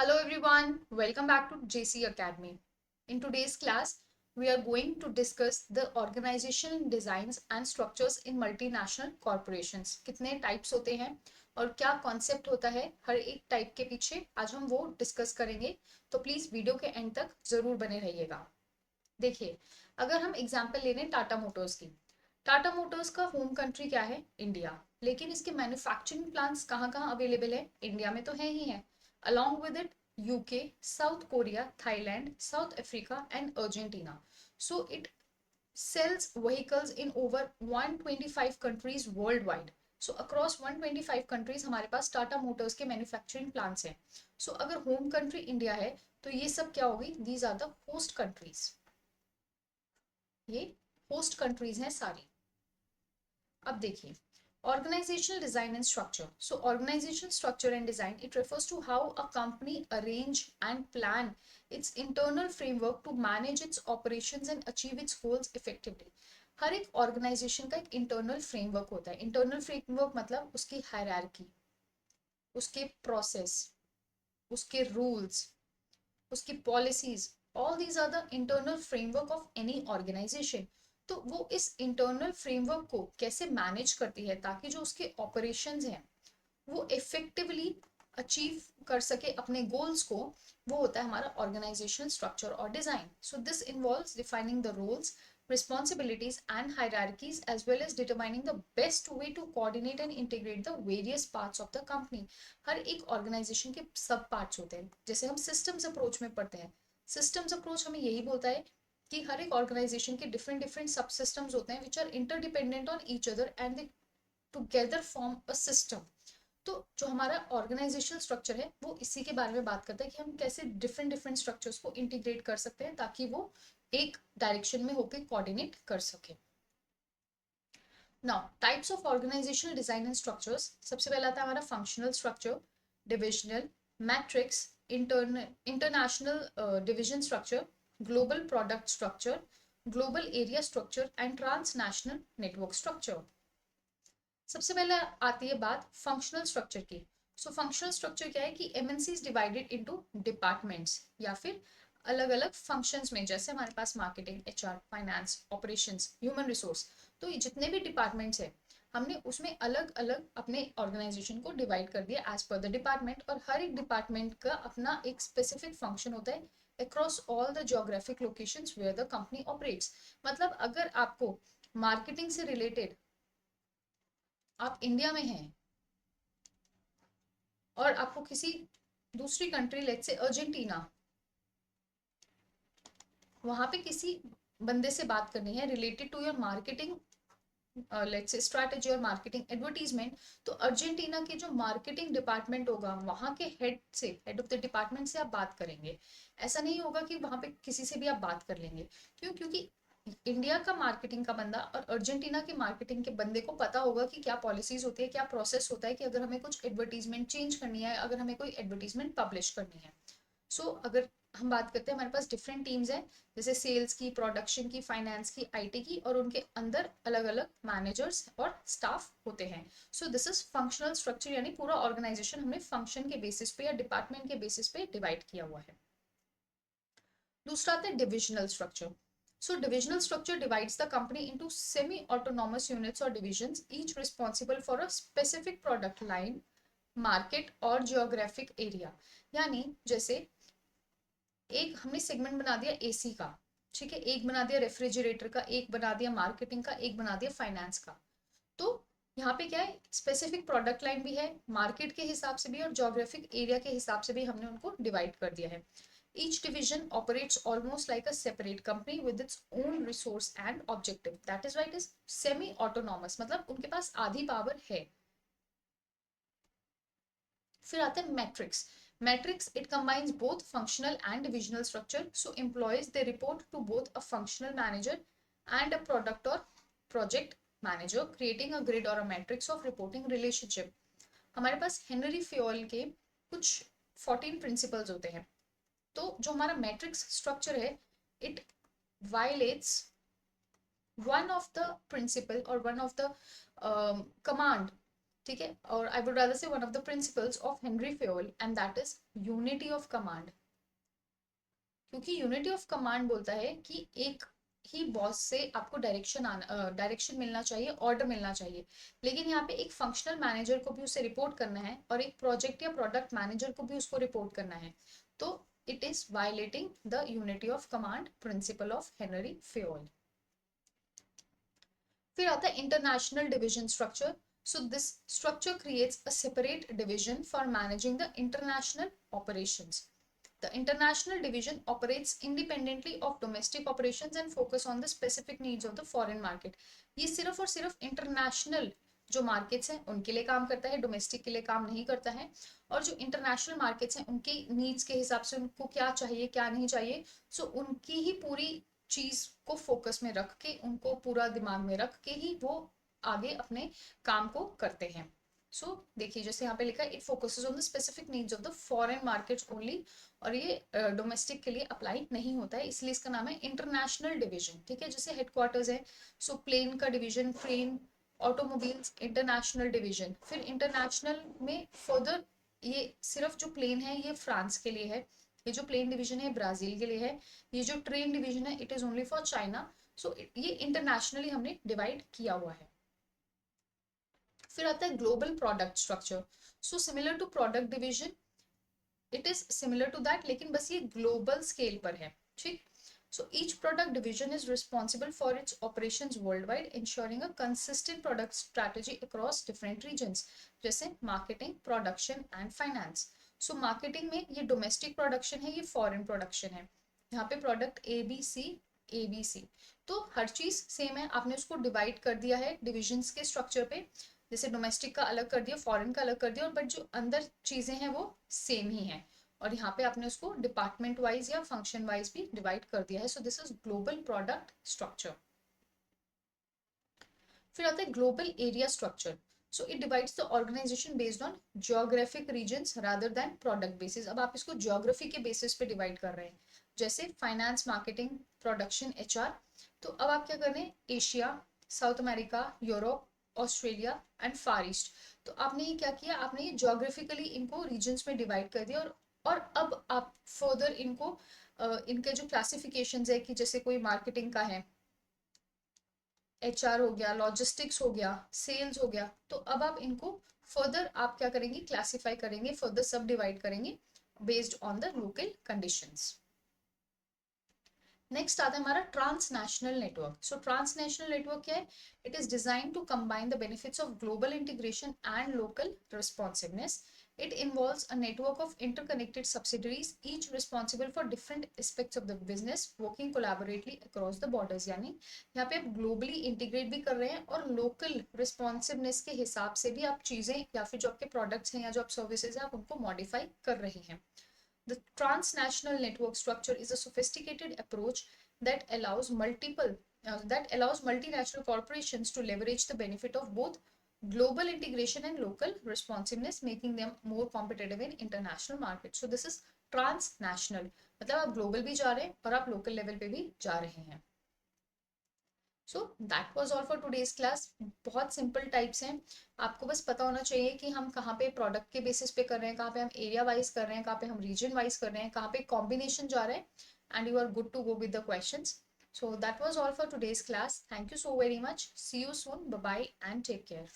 Hello everyone, welcome back to JC Academy. In today's class, we are going to discuss the organizational designs and structures in multinational corporations. कितने types होते हैं और क्या concept होता है हर एक type के पीछे, आज हम वो डिस्कस करेंगे। तो प्लीज वीडियो के एंड तक जरूर बने रहिएगा। देखिए, अगर हम एग्जाम्पल ले लें टाटा मोटर्स की, टाटा मोटर्स का होम कंट्री क्या है? इंडिया। लेकिन इसके मैन्युफैक्चरिंग प्लांट्स कहाँ कहाँ अवेलेबल है? इंडिया में तो है ही है। Along with it UK, south Korea, Thailand, south Africa and Argentina. So it sells vehicles in over 125 countries worldwide. So across 125 countries हमारे पास टाटा मोटर्स के मैन्युफैक्चरिंग प्लांट्स हैं। सो अगर होम कंट्री इंडिया है तो ये सब क्या होगी? These are the host countries. ये होस्ट कंट्रीज हैं सारी। अब देखिए, organizational design and structure. So organizational structure and design, it refers to how a company arrange and plan its internal framework to manage its operations and achieve its goals effectively. हर एक organisation का एक internal framework होता है। Internal framework मतलब उसकी hierarchy, उसके process, उसके rules, उसकी policies, all these are the internal framework of any organization. तो वो इस इंटरनल फ्रेमवर्क को कैसे मैनेज करती है ताकि जो उसके ऑपरेशंस हैं वो इफेक्टिवली अचीव कर सके अपने गोल्स को, वो होता है हमारा ऑर्गेनाइजेशनल स्ट्रक्चर और design. So this involves defining the roles, responsibilities and hierarchies as well as determining the best way to coordinate and integrate the various parts of the company. हर एक ऑर्गेनाइजेशन के सब parts होते हैं। जैसे हम systems approach में पढ़ते हैं, सिस्टम्स अप्रोच हमें यही बोलता है कि हर एक ऑर्गेनाइजेशन के डिफरेंट डिफरेंट सब सिस्टम्स होते हैं which are interdependent on each other and they together form a system. तो जो हमारा ऑर्गेनाइजेशनल स्ट्रक्चर है वो इसी के बारे में बात करता है कि हम कैसे डिफरेंट डिफरेंट स्ट्रक्चर्स को इंटीग्रेट कर सकते हैं ताकि वो एक डायरेक्शन में होकर कोऑर्डिनेट कर सके। Now types of organizational design and structures. सबसे पहला आता है हमारा functional structure, divisional, matrix, international division structure, global product structure, global area structure and transnational network structure. सबसे पहले आती है बात फंक्शनल स्ट्रक्चर की। सो फंक्शनल स्ट्रक्चर क्या है कि MNC is divided into departments या फिर अलग अलग फंक्शंस में। जैसे हमारे पास marketing, HR, finance, operations, human resource, तो ये जितने भी डिपार्टमेंट्स है हमने उसमें अलग अलग अपने ऑर्गेनाइजेशन को डिवाइड कर दिया एज पर द डिपार्टमेंट। और हर एक डिपार्टमेंट का अपना एक स्पेसिफिक फंक्शन होता है across all the geographic locations where the company operates. मतलब अगर आपको मार्केटिंग से रिलेटेड, आप इंडिया में हैं और आपको किसी दूसरी कंट्री, लेट्स से अर्जेंटीना, वहां पे किसी बंदे से बात करनी है related to your marketing, let's say strategy और मार्केटिंग एडवर्टीजमेंट, तो अर्जेंटीना के जो मार्केटिंग डिपार्टमेंट होगा वहां के हेड से, हेड ऑफ द डिपार्टमेंट से आप बात करेंगे। ऐसा नहीं होगा कि वहां पे किसी से भी आप बात कर लेंगे। क्यों? क्योंकि इंडिया का मार्केटिंग का बंदा और अर्जेंटीना के मार्केटिंग के बंदे को पता होगा कि क्या पॉलिसीज होती है, क्या प्रोसेस होता है कि अगर हमें कुछ एडवर्टीजमेंट चेंज करनी है, अगर हमें कोई एडवर्टीजमेंट पब्लिश करनी है। अगर हम बात करते हैं, हमारे पास डिफरेंट टीम्स हैं, जैसे सेल्स की, प्रोडक्शन की, फाइनेंस की, आईटी की, और उनके अंदर अलग अलग मैनेजर्स और स्टाफ होते हैं। सो दिस इज फंक्शनल स्ट्रक्चर, यानी पूरा ऑर्गेनाइजेशन हमने फंक्शन के बेसिस पे या डिपार्टमेंट के बेसिस पे डिवाइड किया हुआ है। दूसरा आता है divisional structure. So divisional structure divides the company into semi-autonomous units or divisions, each responsible for a specific product line, market और geographic area। यानी जैसे एक हमने सेगमेंट बना दिया एसी का, ठीक है, एक बना दिया रेफ्रिजरेटर का, एक बना दिया मार्केटिंग का, एक बना दिया फाइनेंस का। तो यहाँ पे क्या है, स्पेसिफिक प्रोडक्ट लाइन भी है, मार्केट के हिसाब से भी और ज्योग्राफिक एरिया के हिसाब से भी हमने उनको डिवाइड कर दिया है। Each division operates almost like a separate company with its own resource and objective. That is why it is semi-autonomous, मतलब उनके पास आधी पावर है। फिर आता है matrix. Matrix it combines both functional and divisional structure. So employees they report to both a functional manager and a product or project manager, creating a grid or a matrix of reporting relationship. हमारे पास Henry Fayol के कुछ 14 principles होते हैं। तो जो हमारा matrix structure है, it violates one of the principle और वन ऑफ द कमांड ठीक है, और I would rather say one of the principles of Henry Fayol, and that is unity of command. क्योंकि यूनिटी ऑफ कमांड बोलता है कि एक ही बॉस से आपको डायरेक्शन मिलना चाहिए, ऑर्डर मिलना चाहिए, लेकिन यहाँ पे एक फंक्शनल मैनेजर को भी उसे रिपोर्ट करना है और एक प्रोजेक्ट या प्रोडक्ट मैनेजर को भी उसको रिपोर्ट करना है, तो it is violating the unity of command principle of Henry Fayol. फिर आता है international division structure. So this structure creates a separate division for managing the international operations. The international division operates independently of domestic operations and focus on the specific needs of the foreign market. ये सिर्फ और सिर्फ international जो markets हैं उनके लिए काम करता है, डोमेस्टिक के लिए काम नहीं करता है। और जो इंटरनेशनल मार्केट्स हैं उनके नीड्स के हिसाब से उनको क्या चाहिए क्या नहीं चाहिए, सो उनकी ही पूरी चीज को फोकस में रख के, उनको पूरा दिमाग में रख के ही वो आगे अपने काम को करते हैं। सो देखिए जैसे यहाँ पे लिखा है, it focuses on the specific needs of the foreign markets only, और ये डोमेस्टिक के लिए अप्लाई नहीं होता है, इसलिए इसका नाम है इंटरनेशनल डिवीजन। ठीक है, जैसे हेडक्वार्टर्स है, सो प्लेन का division, train, automobiles, international division. फिर इंटरनेशनल में फर्दर ये सिर्फ जो प्लेन है ये फ्रांस के लिए है, ये जो प्लेन डिवीजन है ब्राजील के लिए है, ये जो ट्रेन डिवीजन है it is only for China. सो ये इंटरनेशनली हमने डिवाइड किया हुआ है। फिर आता है global product structure. So similar to product division, it is similar to that, लेकिन बस ये ग्लोबल स्केल पर है। ठीक, so each product division is responsible for its operations worldwide, ensuring a consistent product strategy across different regions, जैसे marketing, production and finance. so marketing में ये domestic production है, ये foreign production है। यहाँ पे product ABC तो हर चीज सेम है, आपने उसको डिवाइड कर दिया है डिविजन्स के स्ट्रक्चर पे, जैसे डोमेस्टिक का अलग कर दिया, फॉरेन का अलग कर दिया, और बट जो अंदर चीजें हैं वो सेम ही है। और यहाँ पे आपने उसको डिपार्टमेंट वाइज या फंक्शन वाइज भी डिवाइड कर दिया है। So this is global product structure. फिर आता है global area structure. So it divides the organization based on geographic regions rather than product basis. अब आप इसको जियोग्राफी के बेसिस पे डिवाइड कर रहे हैं, जैसे फाइनेंस, मार्केटिंग, प्रोडक्शन, एचआर। तो अब आप क्या कर रहे हैं, Asia, south America, Europe, Australia and far east. तो आपने ये क्या किया, आपने ये जियोग्राफिकली इनको रीजन्स में डिवाइड कर दिया, और अब आप फर्दर इनको इनके जो क्लासिफिकेशन है कि जैसे कोई मार्केटिंग का है, एचआर हो गया, लॉजिस्टिक्स हो गया, सेल्स हो गया, तो अब आप इनको फर्दर आप क्या करेंगे, क्लासिफाई करेंगे, फर्दर सब डिवाइड करेंगे based on the local conditions. Next आता है हमारा transnational network. So transnational network क्या है, it is design to combine the benefits of global integration and local responsiveness. It involves a network of interconnected subsidiaries, each responsible for different aspects of the business, working collaboratively across the borders। यानी यहाँ पे आप globally integrate भी कर रहे हैं और local responsiveness के हिसाब से भी आप चीजें या फिर जो आपके प्रोडक्ट्स हैं या जो आप सर्विसेज हैं आप उनको मॉडिफाई कर रहे हैं। The transnational network structure is a sophisticated approach that allows multinational corporations to leverage the benefit of both global integration and local responsiveness, making them more competitive in international markets. So this is transnational, मतलब आप global भी जा रहे हैं और आप local level पे भी जा रहे हैं। So that was all for today's class. बहुत सिंपल टाइप्स हैं, आपको बस पता होना चाहिए कि हम कहाँ पे प्रोडक्ट के बेसिस पे कर रहे हैं, कहाँ पे हम एरिया वाइज कर रहे हैं, कहाँ पे हम रीजन वाइज कर रहे हैं, कहाँ पे कॉम्बिनेशन जा रहा है, and you are good to go with the questions. So that was all for today's class. Thank you so very much. See you soon. Bye bye and take care.